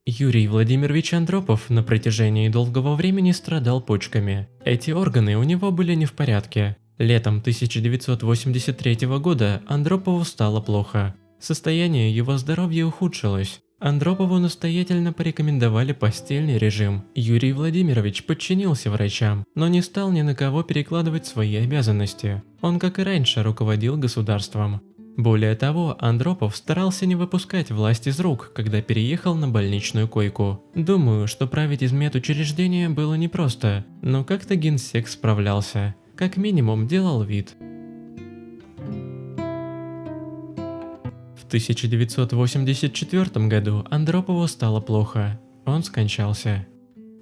Юрий Владимирович Андропов на протяжении долгого времени страдал почками. Эти органы у него были не в порядке. Летом 1983 года Андропову стало плохо. Состояние его здоровья ухудшилось. Андропову настоятельно порекомендовали постельный режим. Юрий Владимирович подчинился врачам, но не стал ни на кого перекладывать свои обязанности. Он, как и раньше, руководил государством. Более того, Андропов старался не выпускать власть из рук, когда переехал на больничную койку. Думаю, что править из медучреждения было непросто, но как-то генсек справлялся. Как минимум делал вид. В 1984 году Андропову стало плохо. Он скончался.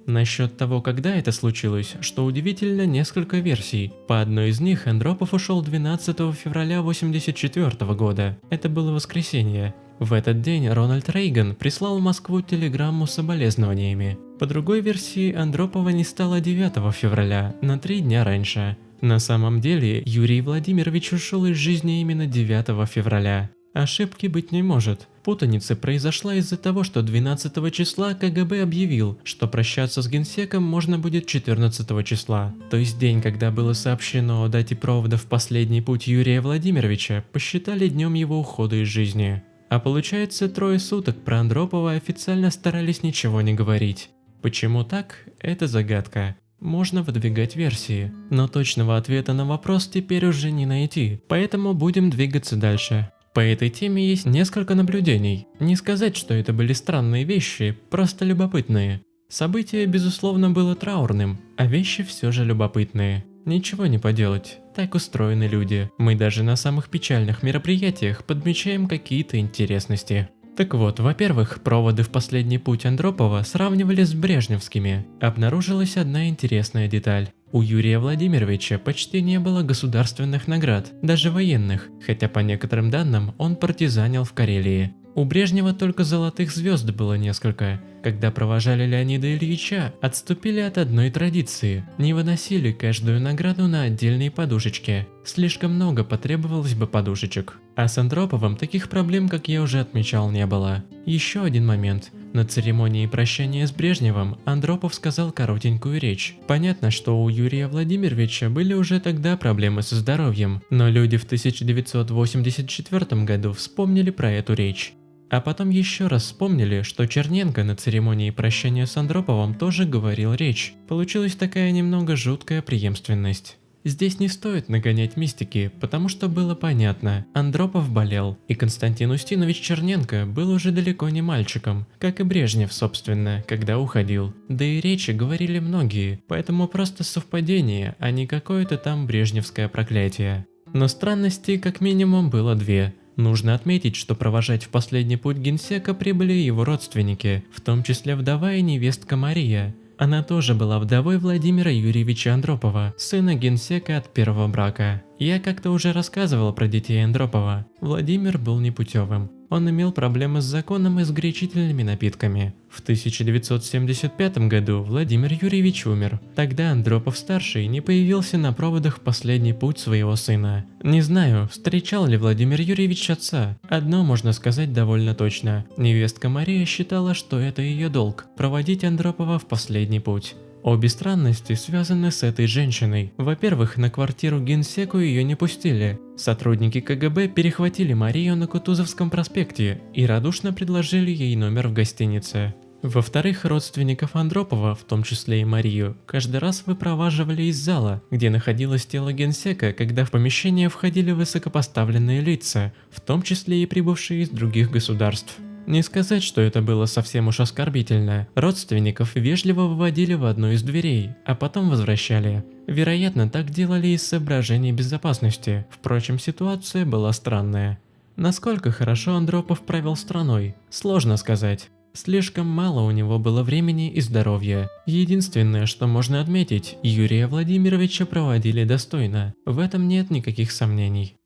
Насчет того, когда это случилось, что удивительно, несколько версий. По одной из них Андропов ушел 12 февраля 1984 года. Это было воскресенье. В этот день Рональд Рейган прислал в Москву телеграмму с соболезнованиями. По другой версии, Андропова не стало 9 февраля, на 3 дня раньше. На самом деле, Юрий Владимирович ушел из жизни именно 9 февраля. Ошибки быть не может. Путаница произошла из-за того, что 12 числа КГБ объявил, что прощаться с генсеком можно будет 14 числа. То есть день, когда было сообщено о дате провода в последний путь Юрия Владимировича, посчитали днем его ухода из жизни. А получается, 3 суток про Андропова официально старались ничего не говорить. Почему так? Это загадка. Можно выдвигать версии, но точного ответа на вопрос теперь уже не найти, поэтому будем двигаться дальше. По этой теме есть несколько наблюдений. Не сказать, что это были странные вещи, просто любопытные. Событие, безусловно, было траурным, а вещи все же любопытные. Ничего не поделать, так устроены люди. Мы даже на самых печальных мероприятиях подмечаем какие-то интересности. Так вот, во-первых, проводы в последний путь Андропова сравнивали с брежневскими. Обнаружилась одна интересная деталь. У Юрия Владимировича почти не было государственных наград, даже военных, хотя по некоторым данным он партизанил в Карелии. У Брежнева только золотых звезд было несколько. Когда провожали Леонида Ильича, отступили от одной традиции – не выносили каждую награду на отдельные подушечки. Слишком много потребовалось бы подушечек. А с Андроповым таких проблем, как я уже отмечал, не было. Еще один момент. На церемонии прощания с Брежневым Андропов сказал коротенькую речь. Понятно, что у Юрия Владимировича были уже тогда проблемы со здоровьем, но люди в 1984 году вспомнили про эту речь. А потом еще раз вспомнили, что Черненко на церемонии прощания с Андроповым тоже говорил речь. Получилась такая немного жуткая преемственность. Здесь не стоит нагонять мистики, потому что было понятно, Андропов болел, и Константин Устинович Черненко был уже далеко не мальчиком, как и Брежнев, собственно, когда уходил. Да и речи говорили многие, поэтому просто совпадение, а не какое-то там брежневское проклятие. Но странностей как минимум было две. Нужно отметить, что провожать в последний путь генсека прибыли его родственники, в том числе вдова и невестка Мария. Она тоже была вдовой Владимира Юрьевича Андропова, сына генсека от первого брака. Я как-то уже рассказывал про детей Андропова. Владимир был непутевым. Он имел проблемы с законом и с горячительными напитками. В 1975 году Владимир Юрьевич умер. Тогда Андропов-старший не появился на проводах в последний путь своего сына. Не знаю, встречал ли Владимир Юрьевич отца. Одно можно сказать довольно точно. Невестка Мария считала, что это ее долг – проводить Андропова в последний путь. Обе странности связаны с этой женщиной. Во-первых, на квартиру генсеку ее не пустили. Сотрудники КГБ перехватили Марию на Кутузовском проспекте и радушно предложили ей номер в гостинице. Во-вторых, родственников Андропова, в том числе и Марию, каждый раз выпроваживали из зала, где находилось тело генсека, когда в помещение входили высокопоставленные лица, в том числе и прибывшие из других государств. Не сказать, что это было совсем уж оскорбительно. Родственников вежливо выводили в одну из дверей, а потом возвращали. Вероятно, так делали из соображений безопасности. Впрочем, ситуация была странная. Насколько хорошо Андропов правил страной, сложно сказать. Слишком мало у него было времени и здоровья. Единственное, что можно отметить, Юрия Владимировича проводили достойно. В этом нет никаких сомнений.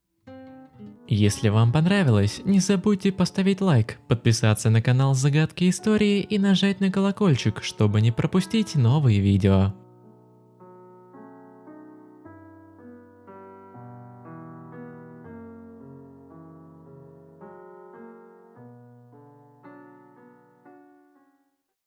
Если вам понравилось, не забудьте поставить лайк, подписаться на канал Загадки Истории и нажать на колокольчик, чтобы не пропустить новые видео.